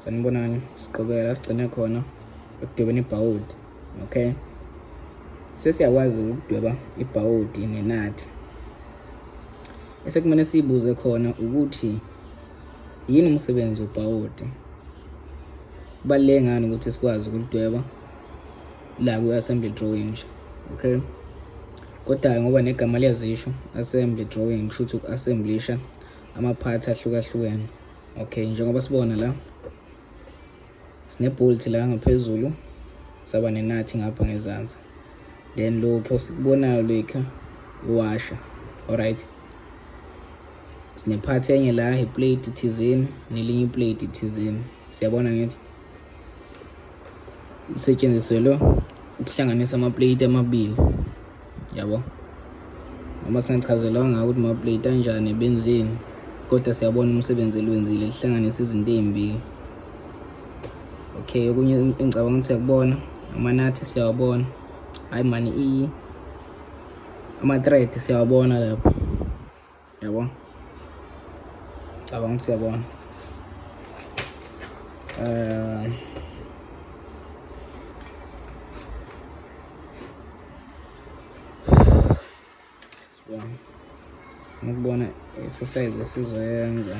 sanibonani, siqhubeka la sigcine khona ekudwebeni ibhawudi. Okay, sesiyakwazi ukudweba ibhawudi nenathi. Esekumele siyibuze khona ukuthi yini umsebenzi webhawudi, kubaluleke ngani ukuthi sikwazi ukulidweba la kwi-assembly drawing. Okay, kodwa ngoba negama liyazisho assembly drawing, kusho ukuthi uku-assemblisha ama-parts ahlukahlukene. Okay, njengoba sibona la sine-bolt la ngaphezulu, saba nenathi ngapha ngezansi, then lokho sikubonayo lekha iwasha. Alright, sine-part enye la iplate thizeni nelinye iplate thizeni. Siyabona ngithi isetshenziselwe ukuhlanganisa ama-plate amabili, yabo, noma singachazelwanga ukuthi ama-plate anjani benzeni, kodwa siyabona umsebenzi eliwenzile, lihlanganisa izinto ey'mbili. Okay, okunye engicabanga ukuthi siyakubona amanathi, siyawabona. Hayi mani, ama-thread siyawabona lapho, yabo, cabanga ukuthi siyabona. Ngokubona exercise esizoyenza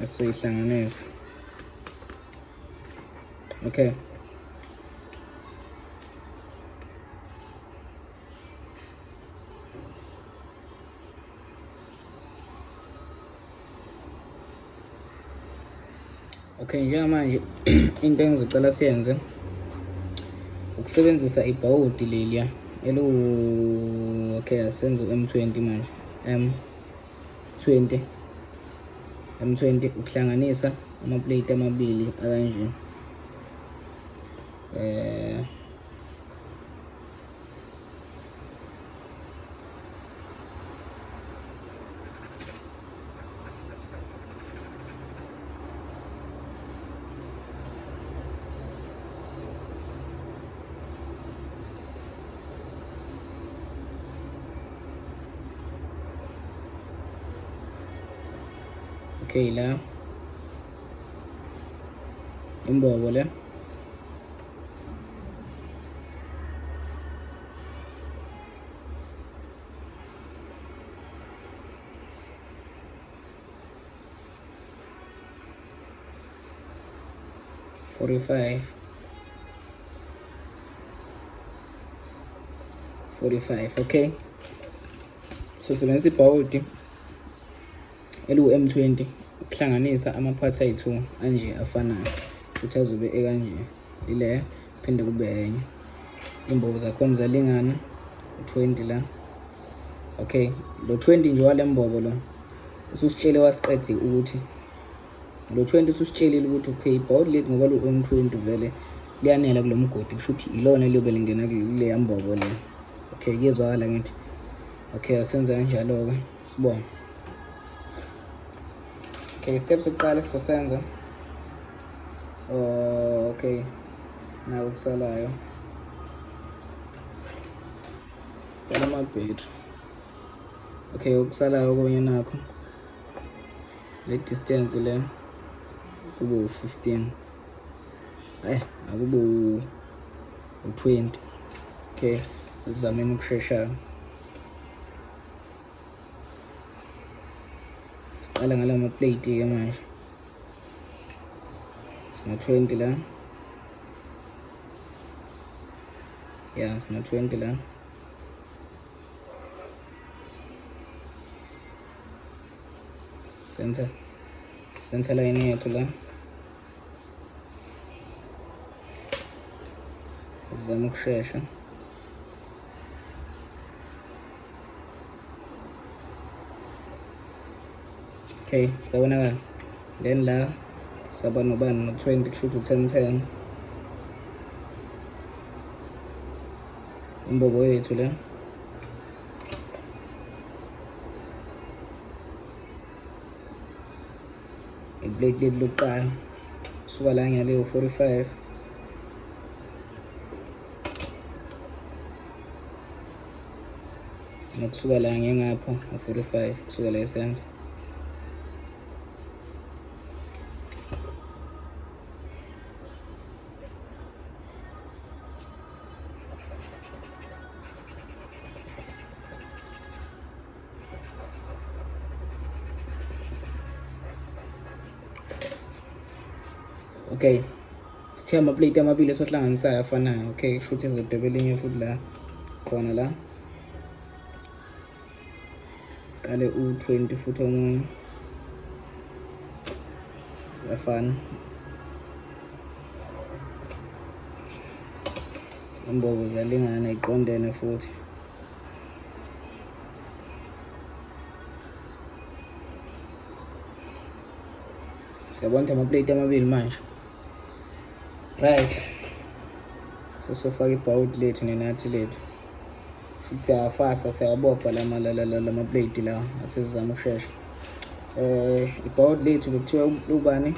esizoyihlanganisa. Okay, njengamanje into engizocela siyenze ukusebenzisa ibhawudi leliya okay, asenze M20 manje, M20 ukuhlanganisa ama-plate amabili akanje. Okay, la imbobo le .45. Okay, so sebenzisa ibhawudi eliwu-M20 ukuhlanganisa ama-parts ayi-2 anje afanayo, futhi azobe ekanje, ile phinde kube enye. Imbobo zakhona ziyalingana, 20 la. Okay, lo 20 nje wale mbobo lo ususitshele wasiqede ukuthi lo 20 ususitshelile ukuthi okay, ibhawudi lethu ngoba lu-M20 vele liyanela kulo mgodi, kusho ukuthi ilona liyobe lingena kuleya mbobo le. Okay, kuyezwakala ngithi. Okay, asenze kanjalo-ke, sibone. Okay, step sokuqala sizosenza okay, naku kusalayo ama-battery. Okay, okusalayo okunye nakho le distance le kube u-15, akube u-20. Okay, sizameni ukushesha. Siqala ngala ma-plate-ke manje, sina-20 la, ya sina-20 la. Center line yethu la, sizama ukushesha. Okay, sabonakala. Then la saba nobani no-20, kusho ukuthi u-10. Imbobo yethu la iplate lethu lokuqala kusuka la ngaleyo 45 nokusuka la ngengapha u-45 kusuka la esenza. Okay, sithe amaplate amabili esohlanganisayo afanayo. Okay, kusho ukuthi sizodweba elinye futhi la khona la kale u-20 futhi omunye yafana. Imbobo ziyalingana, iqondene futhi. Siyabona amaplate amabili manje. Right, sesofaka ibhawudi lethu nenathi lethu futhi siyawafasa, siyawabopha lamaplate lawa athi sizama ukushesha. Ibhawudi lethu bekuthiwa lubani?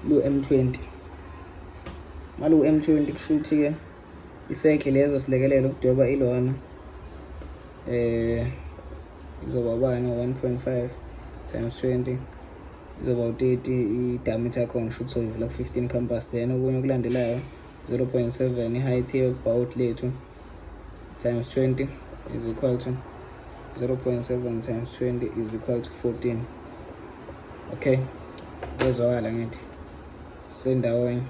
Lu-M20. Malu-M20 kusho ukuthi-ke isekhe lezo silekelela ukudweba ilona izoba ubani 1.5 times 20 izoba u-30 i-diameter yakhona, kusho ukuthi soyivula ku-15 compass. Then okunye okulandelayo 0.7 i-height yebhawudi lethu times 20 is equal to 0.7 times 20 is equal to 14. Okay, kuyezwakala ngithi sendawonye.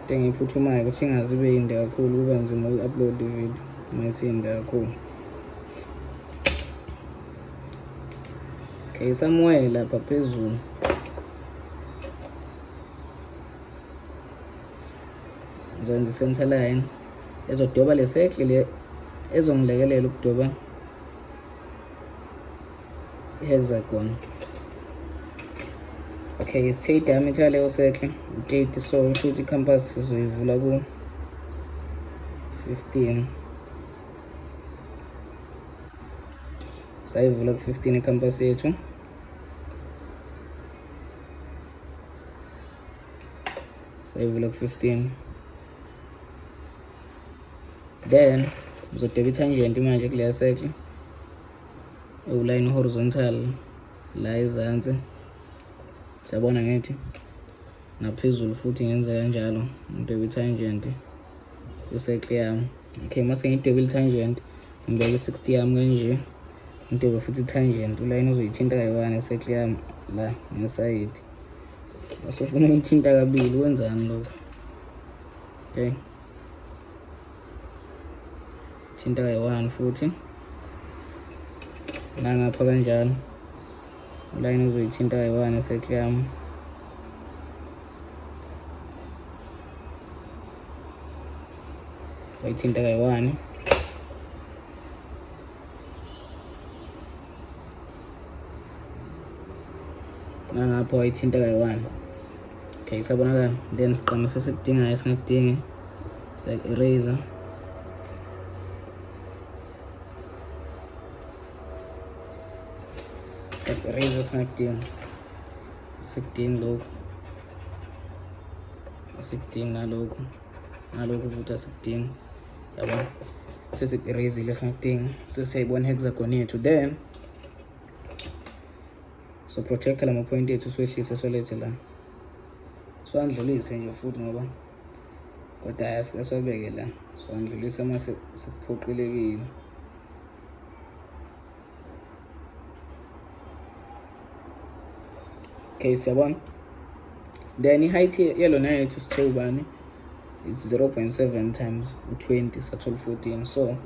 Into engiyiphuthumayo ukuthi ingaze ibe yinde kakhulu, kuba nzima uku-upload i-video uma isiyinde kakhulu. Okay, somewhere lapha phezulu ngizoyenza i-center line ezodweba le circle le ezongilekelela ukudweba i-hexagon. Okay, sithe i-diameter yaleyo circle u-30, so kusho ukuthi i-compass sizoyivula ku-15. Sayivula ku-15 i-compass yethu. Sayivula ku-15. Then ngizodweba i-tangent manje kuleya circle ewuline horizontal la ezansi. Siyabona ngithi naphezulu futhi ngenza kanjalo, ngidweba i-tangent ku-circle yami. Okay, mase ngidweba i-tangent ngibeka i-60 yami kanje, ngidweba futhi i-tangent uline uzoyithinta kayi-1 i-circle yami la ngesayidi. Mase ufuna uyithinta kabili, wenzani lokho? Okay, thinta kayi-1 futhi nangapha kanjalo uline uzoyithinta kayi-1 i-circle yami. Wayithinta kayi-1 nangapha wayithinta kayi-1. Okay, sabonakala. Then siqhamuka sesikudingayo esingakudingi siya-eraser. Siya-eraser singakudingi, asikudingi lokhu, asikudingi nalokhu futhi asikudingi. Yabona, sesiku-erasile singakudingi, sesiyayibona hexagon yethu. Then so projector lama-point ethu siwehlise solethe la, siwandlulise nje futhi ngoba kodwa asiwabeke la, siwandlulise uma sekuphoqelekile. Okay, siyabona. Then i-height yelona yethu sithe ubani, it's 0.7 times 20 sathola 14. So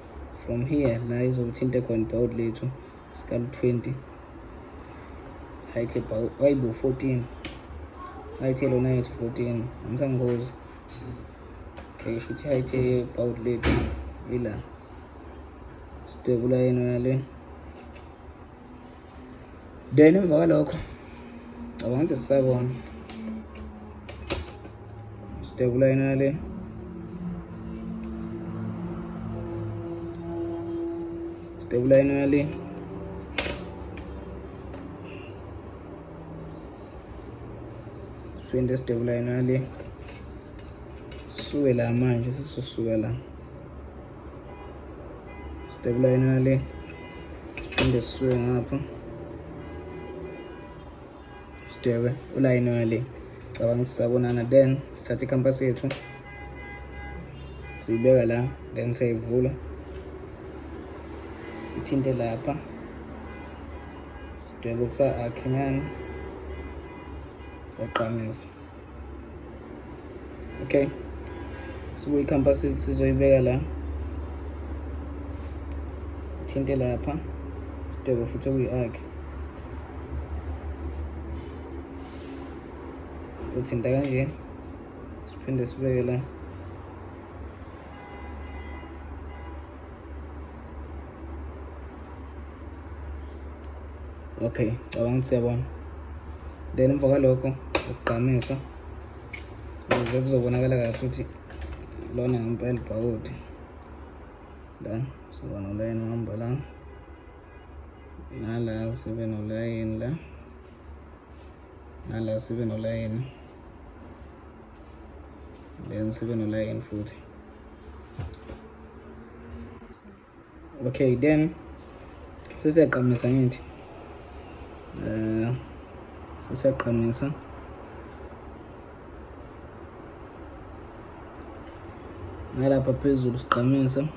from here la izokuthinta khona ibhawudi lethu sikala 20, height yebhawudi wayibo 14, height yelona yethu 14, angisangihozi. Okay, shuthi height yebhawudi lethu ila, sidweba ulayini wale. Then emva kwalokho cabanga ukuthi sisabona, sidweba ulayini wale. Sidweba ulayini wale. Siphinde sidweba ulayini wale. Suke la manje, sesosuka la sidwebe ulayini ngale, siphinde sisuke ngapha, sidwebe ulayini ngale. Cabanga ukuthi sabonana. Then sithatha ikhampasi yethu siyibeka la, then siyayivula ithinte lapha, sidwebe okusa-akhinyana, siyaqamisa. Okay, sibuye ikhampasi yethu sizoyibeka la, ithinte lapha, sidwebe futhi okuyi-akhi, uthinta kanje, siphinde sibeke la. Okay, cabanga ukuthi siyabona. Then emva kwalokho ukugqamisa ukuze kuzobonakala kahle ukuthi lona ngempela ibhawudi. La siba nolayini ohamba la, nala sibe nolayini la, nala sibe nolayini, then sibe nolayini futhi. Okay, then sesiyaqamisa ngithi sesiyaqamisa. Nalapha phezulu siqamisa,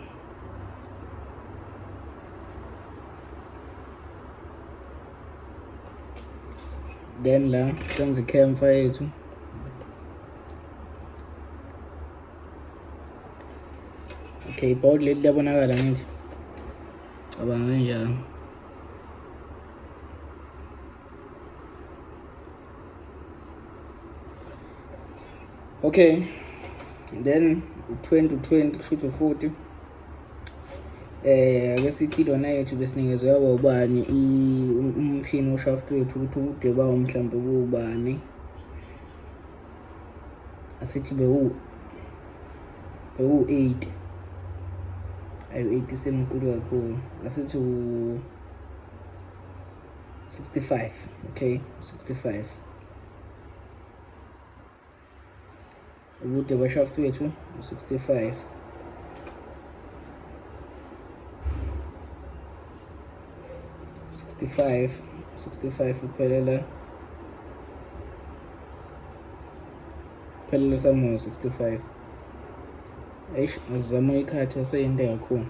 then la senze ikhemfa yethu. Okay, ibhawudi leli liyabonakala ngithi, cabanga kanjani. Okay, then 20 kusho ukuthi 40. Ake sithi lona yethu besinikezwe yaba ubani umphini woshaft wethu ukuthi ubude bawo mhlawumbe kuwubani. Asithi bewu-8, ayi 8 semkhulu kakhulu, asithi 65. Okay, 65 ubude bashaft wethu 65. Uphelela somehow 65. Eish, azizama ikhathi aseyinde kakhulu.